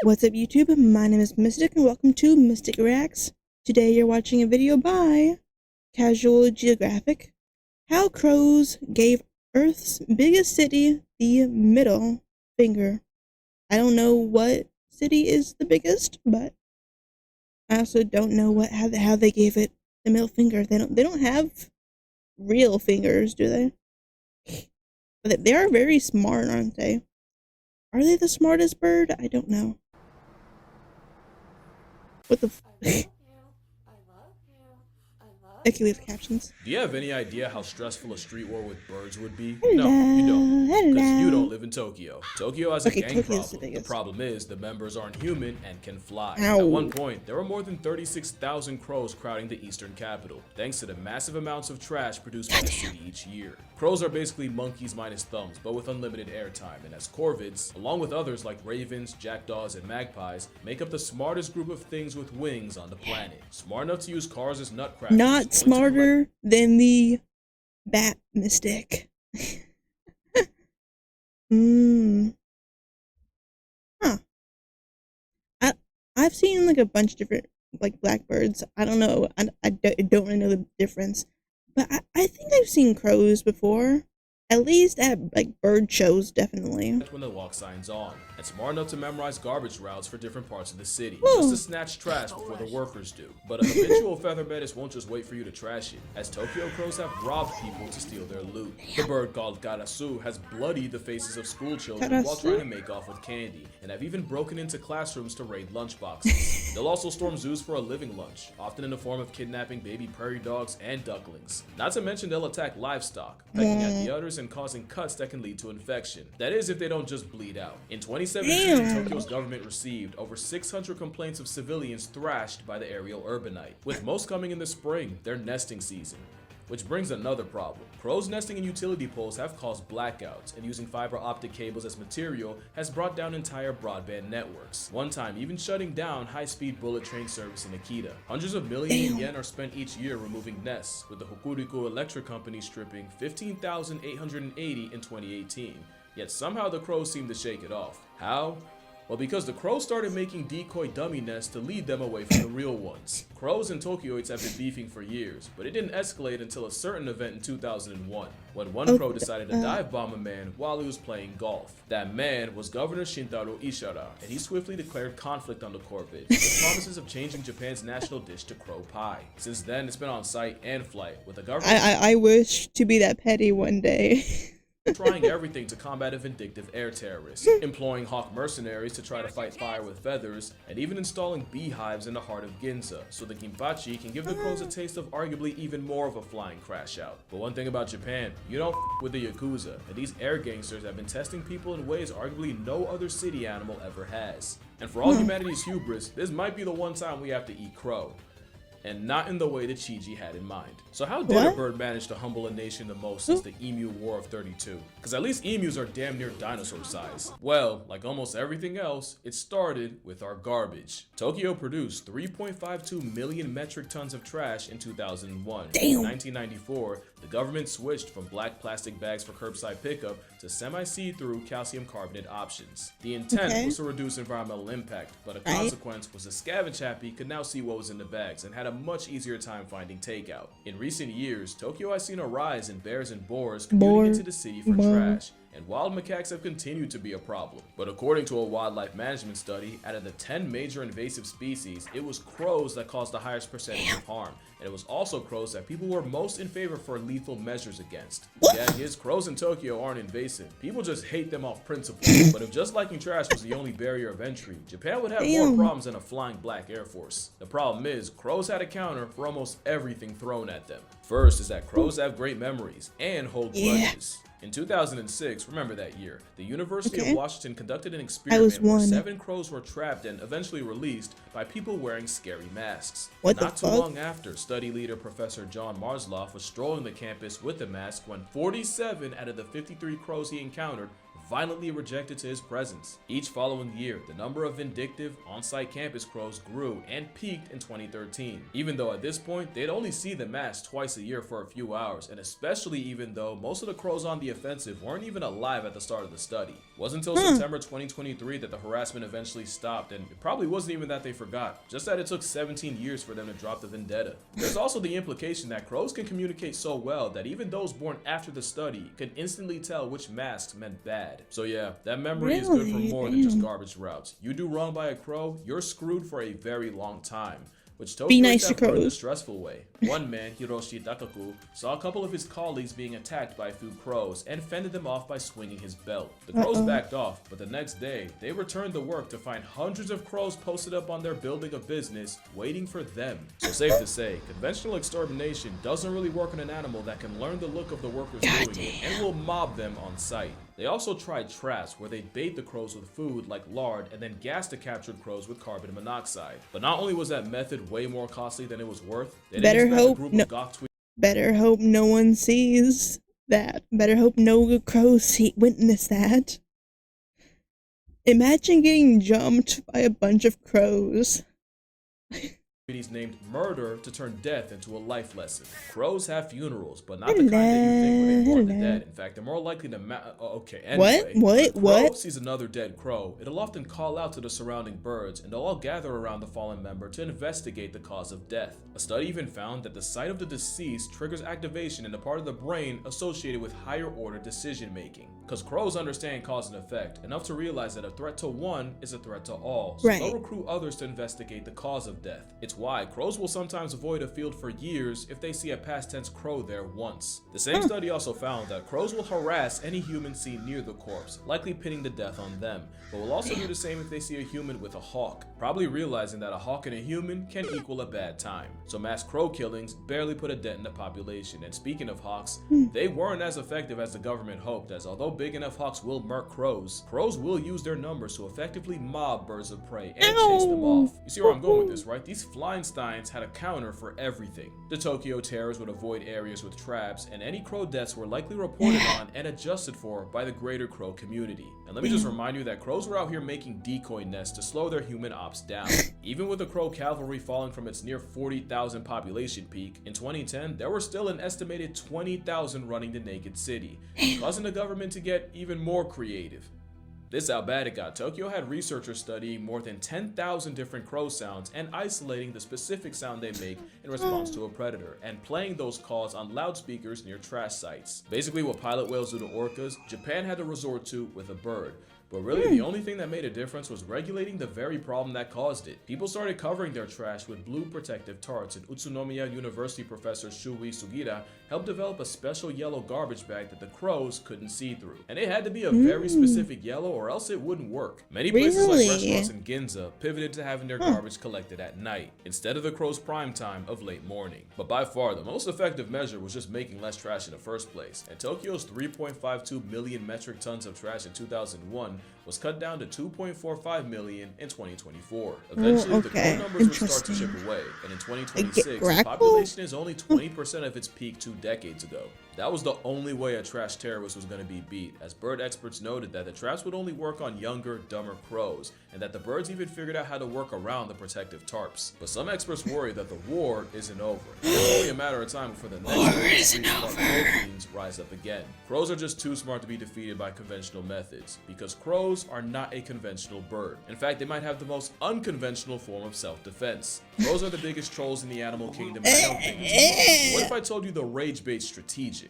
What's up YouTube? My name is Mistic and welcome to Mistic Reacts. Today you're watching a video by Casual Geographic. How crows gave Earth's biggest city the middle finger. I don't know what city is the biggest, but I also don't know how they gave it the middle finger. They don't have real fingers, do they? But they are very smart, aren't they? Are they the smartest bird? I don't know. What the f- Okay, we have captions. Do you have any idea how stressful a street war with birds would be? Hello, No, you don't. Because you hello. don't live in Tokyo. Tokyo has a gang Tokyo's problem. The problem is the members aren't human and can fly. Ow. At one point, there were more than 36,000 crows crowding the eastern capital, thanks to the massive amounts of trash produced by the city each year. Crows are basically monkeys minus thumbs, but with unlimited airtime, and as corvids, along with others like ravens, jackdaws, and magpies, make up the smartest group of things with wings on the planet. Smart enough to use cars as nutcrackers. Not smarter than the bat Mistic. Huh. I've seen like a bunch of different like blackbirds. I don't know. I don't really know the difference. But I think I've seen crows before. At least at like bird shows, definitely. When the walk sign's on, and smart enough to memorize garbage routes for different parts of the city, Whoa. just to snatch trash before the workers do. But a habitual feather menace won't just wait for you to trash it, as Tokyo crows have robbed people to steal their loot. The bird called Karasu has bloodied the faces of school children while trying to make off with candy, and have even broken into classrooms to raid lunchboxes. They'll also storm zoos for a living lunch, often in the form of kidnapping baby prairie dogs and ducklings. Not to mention they'll attack livestock, pecking at the udders and causing cuts that can lead to infection. That is if they don't just bleed out. In 2017, Tokyo's government received over 600 complaints of civilians thrashed by the aerial urbanite, with most coming in the spring, their nesting season. Which brings another problem. Crows nesting in utility poles have caused blackouts, and using fiber optic cables as material has brought down entire broadband networks. One time even shutting down high-speed bullet train service in Akita. Hundreds of millions of yen are spent each year removing nests, with the Hokuriku Electric Company stripping 15,880 in 2018. Yet somehow the crows seem to shake it off. How? Well, because the crows started making decoy dummy nests to lead them away from the real ones. Crows and Tokyoites have been beefing for years, but it didn't escalate until a certain event in 2001, when one crow decided to dive bomb a man while he was playing golf. That man was Governor Shintaro Ishara, and he swiftly declared conflict on the corvid, with promises of changing Japan's national dish to crow pie. Since then, it's been on site and flight, with the government I wish to be that petty one day. trying everything to combat a vindictive air terrorist, employing hawk mercenaries to try to fight fire with feathers, and even installing beehives in the heart of Ginza, so the Kinpachi can give the crows a taste of arguably even more of a flying crash out. But one thing about Japan, you don't with the Yakuza, and these air gangsters have been testing people in ways arguably no other city animal ever has. And for all humanity's hubris, this might be the one time we have to eat crow. And not in the way that Chiji had in mind. So how did a bird manage to humble a nation the most since the Emu War of 32? Because at least emus are damn near dinosaur size. Well, like almost everything else, it started with our garbage. Tokyo produced 3.52 million metric tons of trash in 2001. In 1994, the government switched from black plastic bags for curbside pickup to semi-see-through calcium carbonate options. The intent was to reduce environmental impact, but a consequence was the scavenge happy could now see what was in the bags and had a much easier time finding takeout. In recent years, Tokyo has seen a rise in bears and boars commuting into the city for trash, and wild macaques have continued to be a problem. But according to a wildlife management study, out of the 10 major invasive species, it was crows that caused the highest percentage of harm, and it was also crows that people were most in favor for lethal measures against. Yeah, yes, crows in Tokyo aren't invasive. People just hate them off principle. But if just liking trash was the only barrier of entry, Japan would have more problems than a flying black air force. The problem is, crows had a counter for almost everything thrown at them. First is that crows have great memories and hold grudges. In 2006, remember that year, the University of Washington conducted an experiment where 7 crows were trapped and eventually released by people wearing scary masks. Not too long after, study leader Professor John Marsloff was strolling the campus with a mask when 47 out of the 53 crows he encountered violently rejected to his presence. Each following year, the number of vindictive, on-site campus crows grew and peaked in 2013, even though at this point, they'd only see the mass twice a year for a few hours, and especially even though most of the crows on the offensive weren't even alive at the start of the study. It wasn't until September 2023 that the harassment eventually stopped, and it probably wasn't even that they forgot, just that it took 17 years for them to drop the vendetta. There's also the implication that crows can communicate so well that even those born after the study could instantly tell which masks meant bad. So yeah, that memory is good for more than just garbage routes. You do wrong by a crow, you're screwed for a very long time. Which Be nice to Tokyo in a crows. stressful way. One man, Hiroshi Dakaku, saw a couple of his colleagues being attacked by a few crows and fended them off by swinging his belt. The crows backed off, but the next day, they returned to work to find hundreds of crows posted up on their building of business, waiting for them. So safe to say, conventional extermination doesn't really work on an animal that can learn the look of the workers doing it and will mob them on site. They also tried traps where they bait the crows with food like lard and then gas the captured crows with carbon monoxide. But not only was that method way more costly than it was worth, they didn't expect a group of goth tweets. Better hope no one sees that. Better hope no crows witness that. Imagine getting jumped by a bunch of crows. Named Murder to turn death into a life lesson. Crows have funerals, but not the kind that you think when they mourn the dead. In fact, they're more likely to okay, anyway. When a crow sees another dead crow, it'll often call out to the surrounding birds, and they'll all gather around the fallen member to investigate the cause of death. A study even found that the sight of the deceased triggers activation in the part of the brain associated with higher order decision making. Because crows understand cause and effect, enough to realize that a threat to one is a threat to all, so they'll recruit others to investigate the cause of death. It's why crows will sometimes avoid a field for years if they see a past tense crow there once. The same study also found that crows will harass any human seen near the corpse, likely pinning the death on them, but will also do the same if they see a human with a hawk, probably realizing that a hawk and a human can equal a bad time. So mass crow killings barely put a dent in the population, and speaking of hawks, they weren't as effective as the government hoped, as although big enough hawks will murk crows, crows will use their numbers to effectively mob birds of prey and chase them off. You see where I'm going with this, right? These Flyinsteins had a counter for everything. The Tokyo terrors would avoid areas with traps, and any crow deaths were likely reported on and adjusted for by the greater crow community. And let me just remind you that crows were out here making decoy nests to slow their human ops down. Even with the crow cavalry falling from its near 40,000 population peak, in 2010 there were still an estimated 20,000 running the naked city, causing the government to get even more creative. This is how bad it got. Tokyo had researchers studying more than 10,000 different crow sounds and isolating the specific sound they make in response to a predator, and playing those calls on loudspeakers near trash sites. Basically what pilot whales do to orcas, Japan had to resort to with a bird. But really, the only thing that made a difference was regulating the very problem that caused it. People started covering their trash with blue protective tarps, and Utsunomiya University professor Shuei Sugira helped develop a special yellow garbage bag that the crows couldn't see through. And it had to be a very specific yellow or else it wouldn't work. Many places like restaurants in Ginza pivoted to having their garbage collected at night, instead of the crows' prime time of late morning. But by far, the most effective measure was just making less trash in the first place. And Tokyo's 3.52 million metric tons of trash in 2001 was cut down to 2.45 million in 2024. Eventually, the crow numbers would start to chip away, and in 2026, the population is only 20% of its peak 2 decades ago. That was the only way a trash terrorist was going to be beat, as bird experts noted that the traps would only work on younger, dumber crows, and that the birds even figured out how to work around the protective tarps. But some experts worry that the war isn't over. It's only a matter of time before the next smart crow fiends rise up again. Crows are just too smart to be defeated by conventional methods, because crows are not a conventional bird. In fact, they might have the most unconventional form of self-defense. Crows are the biggest trolls in the animal kingdom. I don't think it's what if I told you the rage bait's strategic?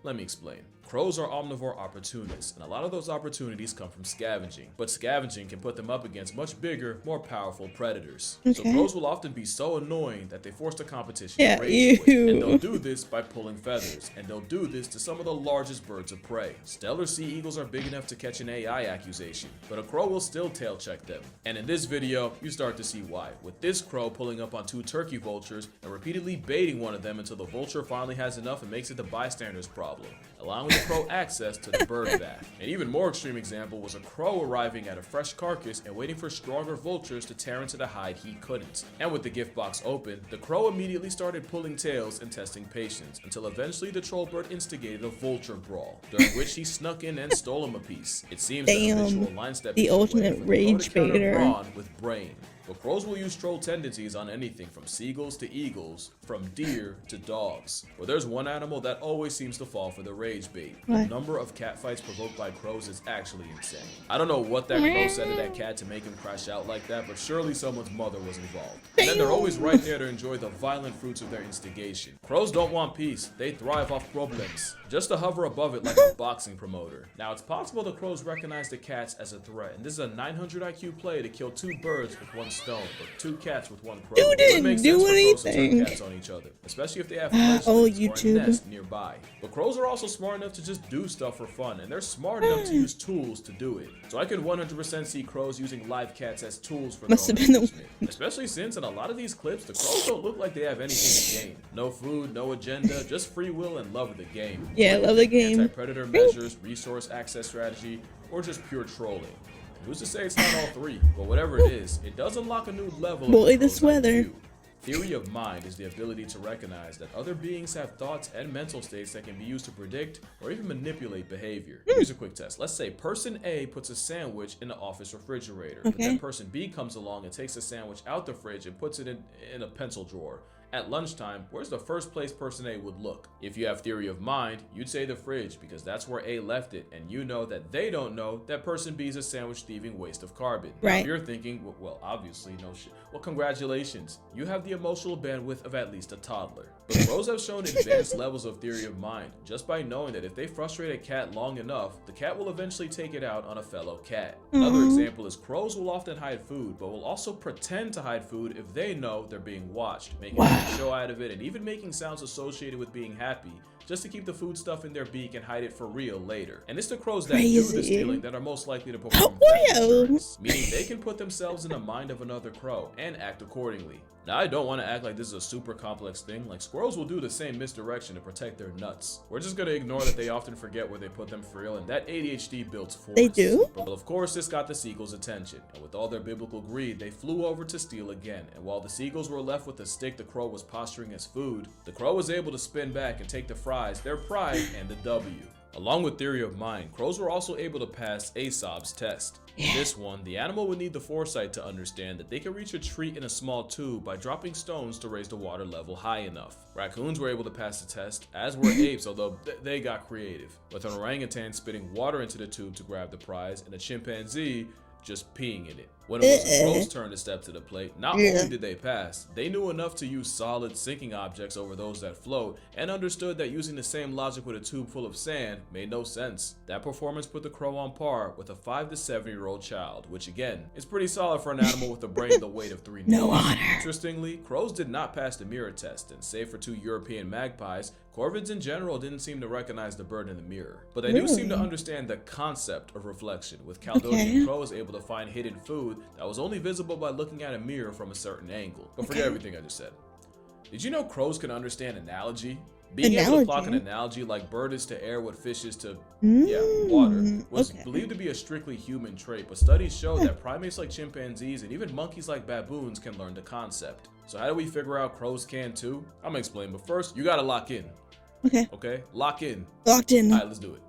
Let me explain. Crows are omnivore opportunists, and a lot of those opportunities come from scavenging, but scavenging can put them up against much bigger, more powerful predators. So crows will often be so annoying that they force the competition to rage quit, and they'll do this by pulling feathers, and they'll do this to some of the largest birds of prey. Stellar sea eagles are big enough to catch an AI accusation, but a crow will still tail check them. And in this video, you start to see why, with this crow pulling up on 2 turkey vultures and repeatedly baiting one of them until the vulture finally has enough and makes it the bystander's problem, allowing the the crow access to the bird bath. An even more extreme example was a crow arriving at a fresh carcass and waiting for stronger vultures to tear into the hide he couldn't. And with the gift box open, the crow immediately started pulling tails and testing patience, until eventually the troll bird instigated a vulture brawl, during which he snuck in and stole him a piece. It seems that a visual line step the is way ultimate for the crow to rage counter baiter. brawn with brain. But crows will use troll tendencies on anything from seagulls to eagles, from deer to dogs. But there's one animal that always seems to fall for the rage bait. The number of catfights provoked by crows is actually insane. I don't know what that crow said to that cat to make him crash out like that, but surely someone's mother was involved. And then they're always right there to enjoy the violent fruits of their instigation. Crows don't want peace, they thrive off problems, just to hover above it like a boxing promoter. Now, it's possible the crows recognize the cats as a threat, and this is a 900 IQ play to kill 2 birds with 1 stone, or 2 cats with 1 crow. Dude didn't do anything. Cats on each other, especially if they have fledglings or a nest nearby. But crows are also smart enough to just do stuff for fun, and they're smart enough to use tools to do it. So I can 100% see crows using live cats as tools for their own amusement. Especially since in a lot of these clips, the crows don't look like they have anything to gain. No food, no agenda, just free will and love of the game. Yeah, love the game. Anti-predator measures, resource access strategy, or just pure trolling. Who's to say it's not all 3? But whatever it is, it does unlock a new level Boy, of this weather. IQ. Theory of mind is the ability to recognize that other beings have thoughts and mental states that can be used to predict or even manipulate behavior. Here's a quick test. Let's say person A puts a sandwich in the office refrigerator, but then person B comes along and takes the sandwich out the fridge and puts it in a pencil drawer. At lunchtime, where's the first place person A would look? If you have theory of mind, you'd say the fridge because that's where A left it, and you know that they don't know that person B is a sandwich thieving waste of carbon. Right. Now, if you're thinking, well, obviously no shit. Well, congratulations. You have the emotional bandwidth of at least a toddler. But crows have shown advanced levels of theory of mind just by knowing that if they frustrate a cat long enough, the cat will eventually take it out on a fellow cat. Another example is crows will often hide food, but will also pretend to hide food if they know they're being watched, making a show out of it and even making sounds associated with being happy, just to keep the food stuff in their beak and hide it for real later. And it's the crows that do the stealing that are most likely to perform theft insurance, meaning they can put themselves in the mind of another crow and act accordingly. Now, I don't want to act like this is a super complex thing. Like, squirrels will do the same misdirection to protect their nuts. We're just gonna ignore that they often forget where they put them for real, and that ADHD builds force. They do? But of course, this got the seagulls' attention, and with all their biblical greed, they flew over to steal again. And while the seagulls were left with the stick the crow was posturing as food, the crow was able to spin back and take the fries, their pride, and the W. Along with theory of mind, crows were also able to pass Aesop's test. In this one, the animal would need the foresight to understand that they can reach a treat in a small tube by dropping stones to raise the water level high enough. Raccoons were able to pass the test, as were apes, although they got creative, with an orangutan spitting water into the tube to grab the prize, and a chimpanzee just peeing in it. When it was the crow's turn to step to the plate, not only did they pass, they knew enough to use solid sinking objects over those that float, and understood that using the same logic with a tube full of sand made no sense. That performance put the crow on par with a 5 to 7-year-old child, which again is pretty solid for an animal with a brain the weight of 3 No natives. honor. Interestingly, crows did not pass the mirror test, and save for 2 European magpies, corvids in general didn't seem to recognize the bird in the mirror. But they do seem to understand the concept of reflection, with Caledonian crows able to find hidden food that was only visible by looking at a mirror from a certain angle. But forget everything I just said. Did you know crows can understand analogy? Being able to clock an analogy like bird is to air what fish is to water was believed to be a strictly human trait, but studies show that primates like chimpanzees and even monkeys like baboons can learn the concept. So how do we figure out crows can too? I'm gonna explain, but first you gotta lock in. Okay? Lock in. Locked in. Alright, let's do it.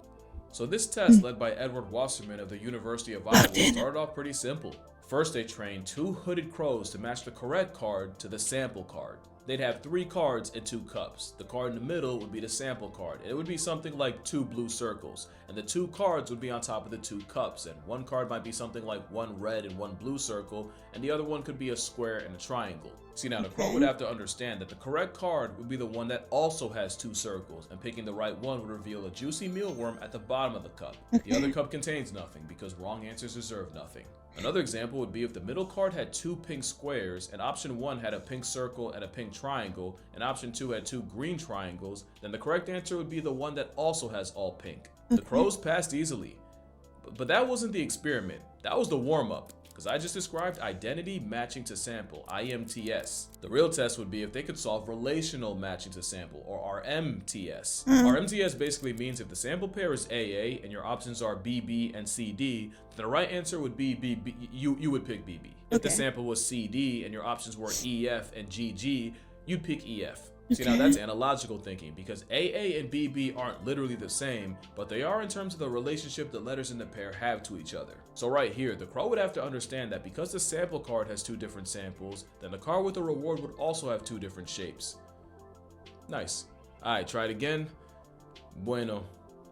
So this test, led by Edward Wasserman of the University of Iowa, started off pretty simple. First, they trained 2 hooded crows to match the correct card to the sample card. They'd have 3 cards and 2 cups. The card in the middle would be the sample card. It would be something like 2 blue circles, and the 2 cards would be on top of the 2 cups, and one card might be something like 1 red and 1 blue circle, and the other one could be a square and a triangle. See, now the crow would have to understand that the correct card would be the one that also has 2 circles, and picking the right one would reveal a juicy mealworm at the bottom of the cup. The other cup contains nothing, because wrong answers deserve nothing. Another example would be if the middle card had 2 pink squares, and option 1 had a pink circle and a pink triangle, and option 2 had 2 green triangles, then the correct answer would be the one that also has all pink. The crows passed easily. But that wasn't the experiment. That was the warm-up. because I just described identity matching to sample, IMTS. The real test would be if they could solve relational matching to sample, or RMTS. RMTS basically means if the sample pair is AA and your options are BB and CD, then the right answer would be BB. You would pick BB. If the sample was CD and your options were EF and GG, you'd pick EF. See, now that's analogical thinking, because AA and BB aren't literally the same, but they are in terms of the relationship the letters in the pair have to each other. So right here, the crow would have to understand that because the sample card has two different samples, then the card with the reward would also have two different shapes. Nice. Alright, try it again. Bueno.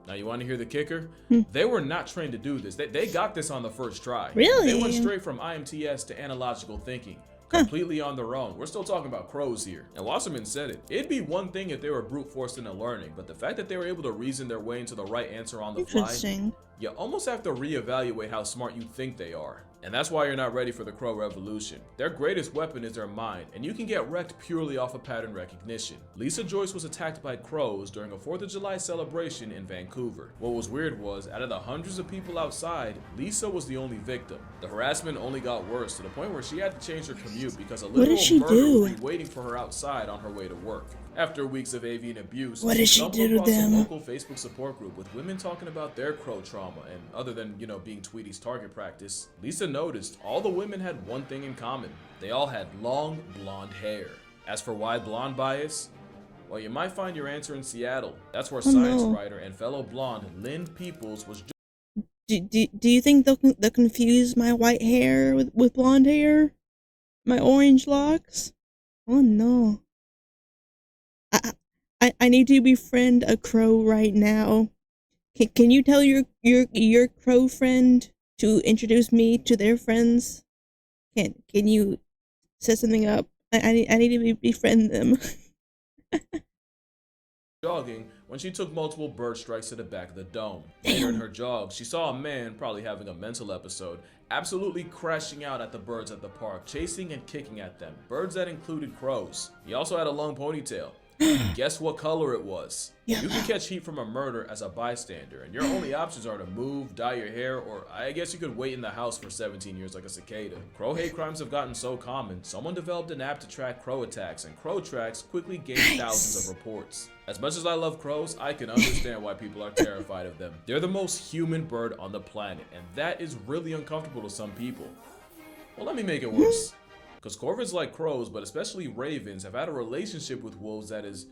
Now you want to hear the kicker? They were not trained to do this. They got this on the first try. Really? They went straight from IMTS to analogical thinking. Completely on their own. We're still talking about crows here. And Wasserman said it. It'd be one thing if they were brute forced into learning, but the fact that they were able to reason their way into the right answer on the fly, you almost have to reevaluate how smart you think they are. And that's why you're not ready for the crow revolution. Their greatest weapon is their mind, and you can get wrecked purely off of pattern recognition. Lisa Joyce was attacked by crows during a 4th of July celebration in Vancouver. What was weird was, out of the hundreds of people outside, Lisa was the only victim. The harassment only got worse to the point where she had to change her commute because a literal murder would be waiting for her outside on her way to work. After weeks of avian abuse, she stumbled across a local Facebook support group with women talking about their crow trauma, and other than, being Tweety's target practice, Lisa noticed all the women had one thing in common. They all had long, blonde hair. As for why blonde bias? Well, you might find your answer in Seattle. That's where science writer and fellow blonde Lynn Peoples was. Do you think they'll confuse my white hair with blonde hair? My orange locks? Oh no. I need to befriend a crow right now. Can you tell your crow friend to introduce me to their friends? Can you set something up? I need to befriend them. Jogging when she took multiple bird strikes to the back of the dome. Later in her jog, she saw a man, probably having a mental episode, absolutely crashing out at the birds at the park, chasing and kicking at them, birds that included crows. He also had a long ponytail. Guess what color it was? You can catch heat from a murder as a bystander, and your only options are to move, dye your hair, or I guess you could wait in the house for 17 years like a cicada. Crow hate crimes have gotten so common, someone developed an app to track crow attacks, and crow tracks quickly gained thousands of reports. As much as I love crows, I can understand why people are terrified of them. They're the most human bird on the planet, and that is really uncomfortable to some people. Well, let me make it worse. Because corvids like crows, but especially ravens, have had a relationship with wolves that is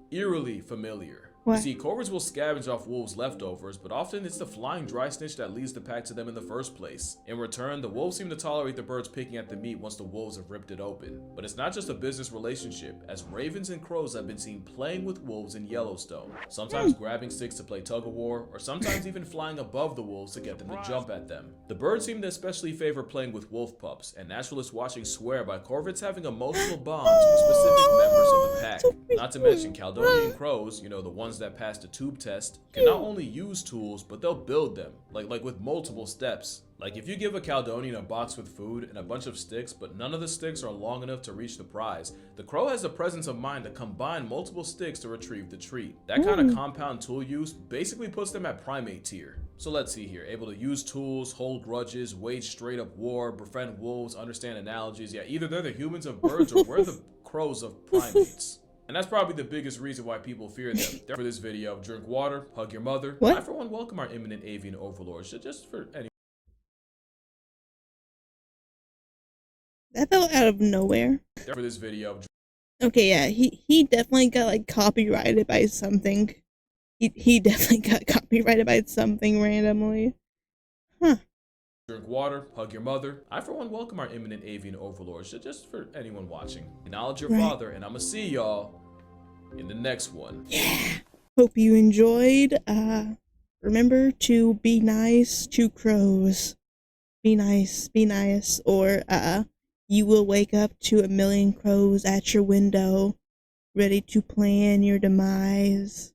eerily familiar. You see, corvids will scavenge off wolves' leftovers, but often it's the flying dry snitch that leads the pack to them in the first place. In return, the wolves seem to tolerate the birds picking at the meat once the wolves have ripped it open. But it's not just a business relationship, as ravens and crows have been seen playing with wolves in Yellowstone, sometimes grabbing sticks to play tug-of-war, or sometimes even flying above the wolves to get them to jump at them. The birds seem to especially favor playing with wolf pups, and naturalists watching swear by corvids having emotional bonds with specific members of the pack. Not to mention Caledonian crows, the ones that pass the tube test, can not only use tools, but they'll build them, like with multiple steps. Like if you give a Caledonian a box with food and a bunch of sticks, but none of the sticks are long enough to reach the prize, the crow has the presence of mind to combine multiple sticks to retrieve the treat. That kind of compound tool use basically puts them at primate tier. So let's see here, able to use tools, hold grudges, wage straight up war, befriend wolves, understand analogies. Yeah, either they're the humans of birds or we're the crows of primates. And that's probably the biggest reason why people fear them. For this video, drink water, hug your mother. I for one welcome our imminent avian overlords, just for any. That fell out of nowhere. For this video. Okay, yeah, he definitely got copyrighted by something. He definitely got copyrighted by something randomly. Huh. Drink water, hug your mother. I for one welcome our imminent avian overlords, just for anyone watching. Acknowledge your father, and I'ma see y'all in the next one. Yeah. Hope you enjoyed. Remember to be nice to crows. Be nice, or you will wake up to a million crows at your window, ready to plan your demise.